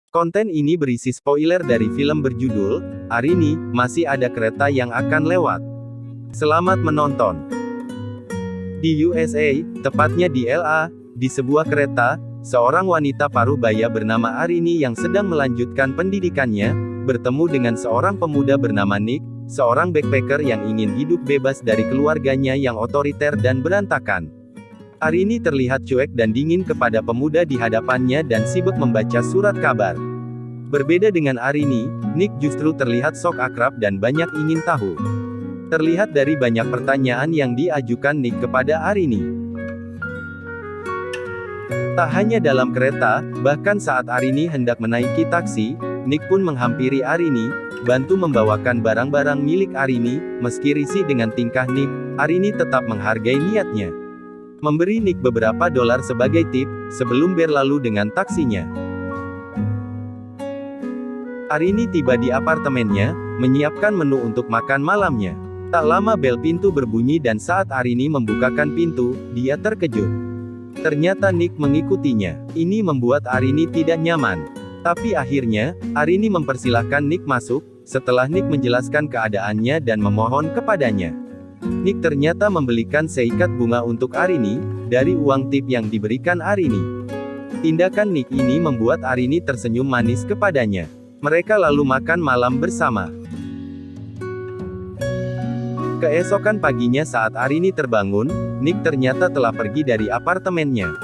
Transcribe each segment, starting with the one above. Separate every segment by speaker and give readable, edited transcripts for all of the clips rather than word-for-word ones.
Speaker 1: Konten ini berisi spoiler dari film berjudul, Arini, Masih Ada Kereta Yang Akan Lewat. Selamat menonton. Di USA, tepatnya di LA, di sebuah kereta, seorang wanita paruh baya bernama Arini yang sedang melanjutkan pendidikannya, bertemu dengan seorang pemuda bernama Nick, seorang backpacker yang ingin hidup bebas dari keluarganya yang otoriter dan berantakan. Arini terlihat cuek dan dingin kepada pemuda di hadapannya dan sibuk membaca surat kabar. Berbeda dengan Arini, Nick justru terlihat sok akrab dan banyak ingin tahu. Terlihat dari banyak pertanyaan yang diajukan Nick kepada Arini. Tak hanya dalam kereta, bahkan saat Arini hendak menaiki taksi, Nick pun menghampiri Arini, bantu membawakan barang-barang milik Arini. Meski risih dengan tingkah Nick, Arini tetap menghargai niatnya. Memberi Nick beberapa dolar sebagai tip, sebelum berlalu dengan taksinya. Arini tiba di apartemennya, menyiapkan menu untuk makan malamnya. Tak lama bel pintu berbunyi dan saat Arini membukakan pintu, dia terkejut. Ternyata Nick mengikutinya. Ini membuat Arini tidak nyaman. Tapi akhirnya, Arini mempersilahkan Nick masuk, setelah Nick menjelaskan keadaannya dan memohon kepadanya. Nick ternyata membelikan seikat bunga untuk Arini, dari uang tip yang diberikan Arini. Tindakan Nick ini membuat Arini tersenyum manis kepadanya. Mereka lalu makan malam bersama. Keesokan paginya saat Arini terbangun, Nick ternyata telah pergi dari apartemennya.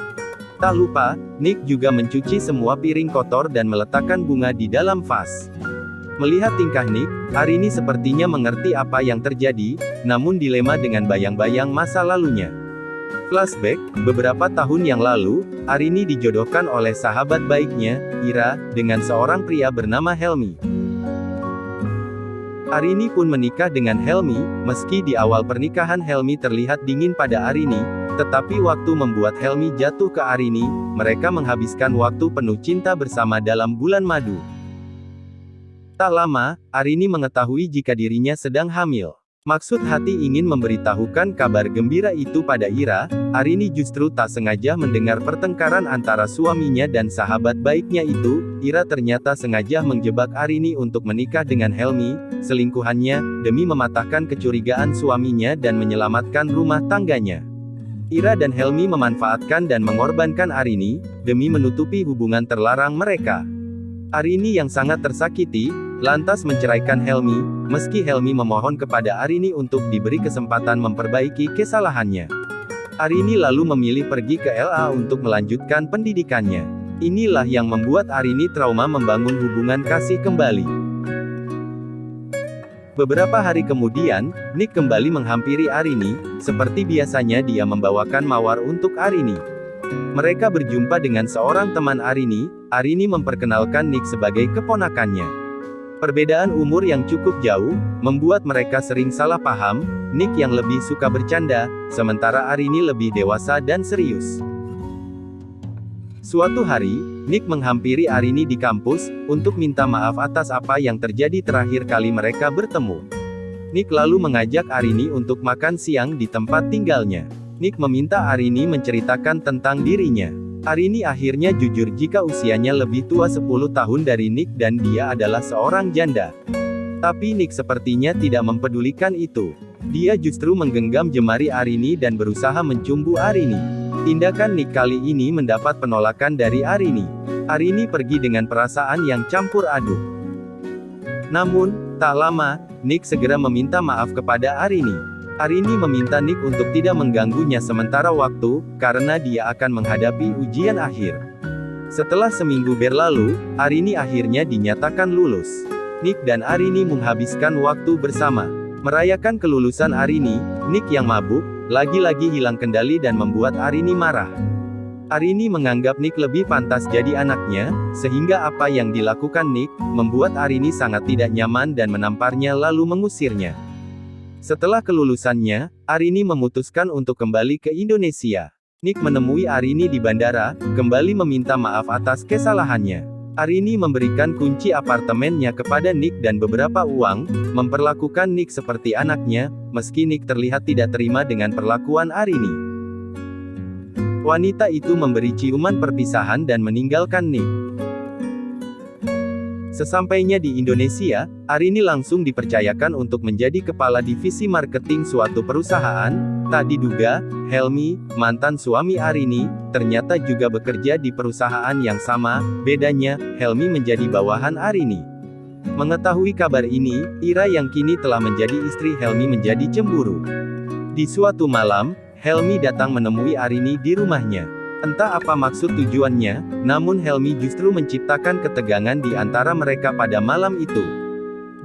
Speaker 1: Tak lupa, Nick juga mencuci semua piring kotor dan meletakkan bunga di dalam vas. Melihat tingkah Nick, Arini sepertinya mengerti apa yang terjadi, namun dilema dengan bayang-bayang masa lalunya. Flashback, beberapa tahun yang lalu, Arini dijodohkan oleh sahabat baiknya, Ira, dengan seorang pria bernama Helmi. Arini pun menikah dengan Helmi, meski di awal pernikahan Helmi terlihat dingin pada Arini, tetapi waktu membuat Helmi jatuh ke Arini, mereka menghabiskan waktu penuh cinta bersama dalam bulan madu. Tak lama, Arini mengetahui jika dirinya sedang hamil. Maksud hati ingin memberitahukan kabar gembira itu pada Ira, Arini justru tak sengaja mendengar pertengkaran antara suaminya dan sahabat baiknya itu. Ira ternyata sengaja menjebak Arini untuk menikah dengan Helmi, selingkuhannya, demi mematahkan kecurigaan suaminya dan menyelamatkan rumah tangganya. Ira dan Helmi memanfaatkan dan mengorbankan Arini, demi menutupi hubungan terlarang mereka. Arini yang sangat tersakiti, lantas menceraikan Helmi, meski Helmi memohon kepada Arini untuk diberi kesempatan memperbaiki kesalahannya. Arini lalu memilih pergi ke LA untuk melanjutkan pendidikannya. Inilah yang membuat Arini trauma membangun hubungan kasih kembali. Beberapa hari kemudian, Nick kembali menghampiri Arini, seperti biasanya dia membawakan mawar untuk Arini. Mereka berjumpa dengan seorang teman Arini memperkenalkan Nick sebagai keponakannya. Perbedaan umur yang cukup jauh, membuat mereka sering salah paham. Nick yang lebih suka bercanda, sementara Arini lebih dewasa dan serius. Suatu hari, Nick menghampiri Arini di kampus, untuk minta maaf atas apa yang terjadi terakhir kali mereka bertemu. Nick lalu mengajak Arini untuk makan siang di tempat tinggalnya. Nick meminta Arini menceritakan tentang dirinya. Arini akhirnya jujur jika usianya lebih tua 10 tahun dari Nick dan dia adalah seorang janda. Tapi Nick sepertinya tidak mempedulikan itu. Dia justru menggenggam jemari Arini dan berusaha mencumbu Arini. Tindakan Nick kali ini mendapat penolakan dari Arini. Arini pergi dengan perasaan yang campur aduk. Namun, tak lama, Nick segera meminta maaf kepada Arini. Arini meminta Nick untuk tidak mengganggunya sementara waktu, karena dia akan menghadapi ujian akhir. Setelah seminggu berlalu, Arini akhirnya dinyatakan lulus. Nick dan Arini menghabiskan waktu bersama. Merayakan kelulusan Arini, Nick yang mabuk, lagi-lagi hilang kendali dan membuat Arini marah. Arini menganggap Nick lebih pantas jadi anaknya, sehingga apa yang dilakukan Nick, membuat Arini sangat tidak nyaman dan menamparnya lalu mengusirnya. Setelah kelulusannya, Arini memutuskan untuk kembali ke Indonesia. Nick menemui Arini di bandara, kembali meminta maaf atas kesalahannya. Arini memberikan kunci apartemennya kepada Nick dan beberapa uang, memperlakukan Nick seperti anaknya, meski Nick terlihat tidak terima dengan perlakuan Arini. Wanita itu memberi ciuman perpisahan dan meninggalkan Nick. Sesampainya di Indonesia, Arini langsung dipercayakan untuk menjadi kepala divisi marketing suatu perusahaan. Tak diduga, Helmi, mantan suami Arini, ternyata juga bekerja di perusahaan yang sama. Bedanya, Helmi menjadi bawahan Arini. Mengetahui kabar ini, Ira yang kini telah menjadi istri Helmi menjadi cemburu. Di suatu malam, Helmi datang menemui Arini di rumahnya. Entah apa maksud tujuannya, namun Helmi justru menciptakan ketegangan di antara mereka pada malam itu.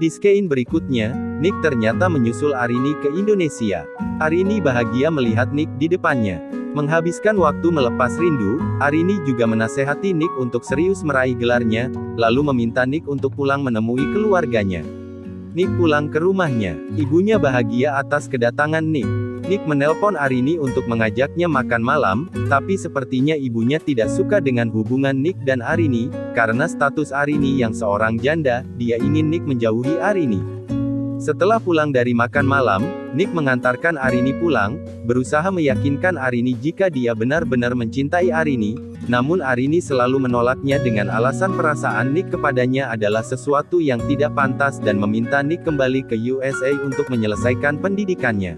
Speaker 1: Di scene berikutnya, Nick ternyata menyusul Arini ke Indonesia. Arini bahagia melihat Nick di depannya. Menghabiskan waktu melepas rindu, Arini juga menasehati Nick untuk serius meraih gelarnya, lalu meminta Nick untuk pulang menemui keluarganya. Nick pulang ke rumahnya. Ibunya bahagia atas kedatangan Nick. Nick menelpon Arini untuk mengajaknya makan malam, tapi sepertinya ibunya tidak suka dengan hubungan Nick dan Arini, karena status Arini yang seorang janda, dia ingin Nick menjauhi Arini. Setelah pulang dari makan malam, Nick mengantarkan Arini pulang, berusaha meyakinkan Arini jika dia benar-benar mencintai Arini, namun Arini selalu menolaknya dengan alasan perasaan Nick kepadanya adalah sesuatu yang tidak pantas dan meminta Nick kembali ke USA untuk menyelesaikan pendidikannya.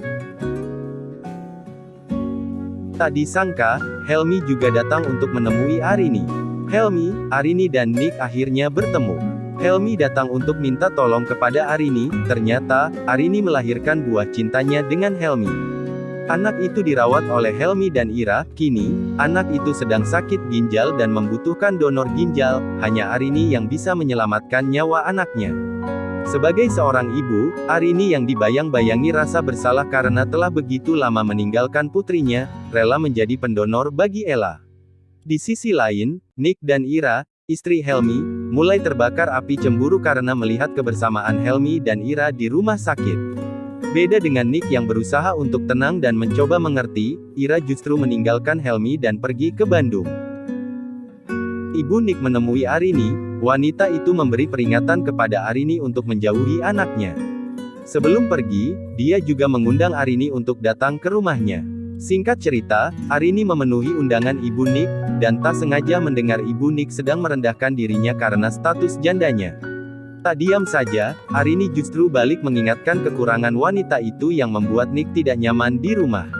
Speaker 1: Tak disangka, Helmi juga datang untuk menemui Arini. Helmi, Arini dan Nick akhirnya bertemu. Helmi datang untuk minta tolong kepada Arini, ternyata, Arini melahirkan buah cintanya dengan Helmi. Anak itu dirawat oleh Helmi dan Ira, kini, anak itu sedang sakit ginjal dan membutuhkan donor ginjal, hanya Arini yang bisa menyelamatkan nyawa anaknya. Sebagai seorang ibu, Arini yang dibayang-bayangi rasa bersalah karena telah begitu lama meninggalkan putrinya, rela menjadi pendonor bagi Ella. Di sisi lain, Nick dan Ira, istri Helmi, mulai terbakar api cemburu karena melihat kebersamaan Helmi dan Ira di rumah sakit. Beda dengan Nick yang berusaha untuk tenang dan mencoba mengerti, Ira justru meninggalkan Helmi dan pergi ke Bandung. Ibu Nick menemui Arini, wanita itu memberi peringatan kepada Arini untuk menjauhi anaknya. Sebelum pergi, dia juga mengundang Arini untuk datang ke rumahnya. Singkat cerita, Arini memenuhi undangan ibu Nick, dan tak sengaja mendengar ibu Nick sedang merendahkan dirinya karena status jandanya. Tak diam saja, Arini justru balik mengingatkan kekurangan wanita itu yang membuat Nick tidak nyaman di rumah.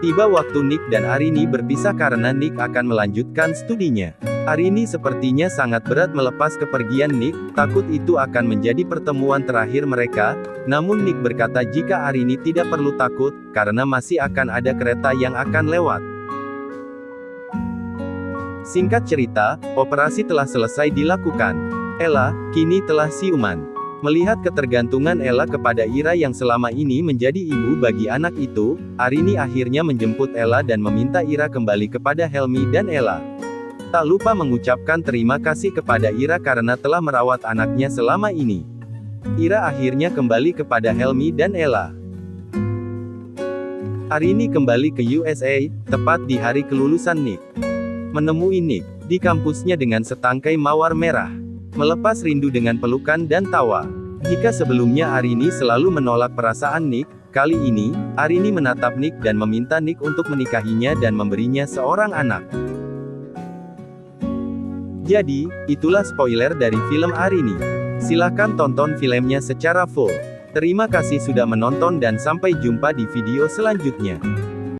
Speaker 1: Tiba waktu Nick dan Arini berpisah karena Nick akan melanjutkan studinya. Arini sepertinya sangat berat melepas kepergian Nick, takut itu akan menjadi pertemuan terakhir mereka, namun Nick berkata jika Arini tidak perlu takut, karena masih akan ada kereta yang akan lewat. Singkat cerita, operasi telah selesai dilakukan. Ella, kini telah siuman. Melihat ketergantungan Ella kepada Ira yang selama ini menjadi ibu bagi anak itu, Arini akhirnya menjemput Ella dan meminta Ira kembali kepada Helmi dan Ella. Tak lupa mengucapkan terima kasih kepada Ira karena telah merawat anaknya selama ini. Ira akhirnya kembali kepada Helmi dan Ella. Arini kembali ke USA, tepat di hari kelulusan Nick. Menemui Nick di kampusnya dengan setangkai mawar merah. Melepas rindu dengan pelukan dan tawa. Jika sebelumnya Arini selalu menolak perasaan Nick, kali ini, Arini menatap Nick dan meminta Nick untuk menikahinya dan memberinya seorang anak. Jadi, itulah spoiler dari film Arini. Silahkan tonton filmnya secara full. Terima kasih sudah menonton dan sampai jumpa di video selanjutnya.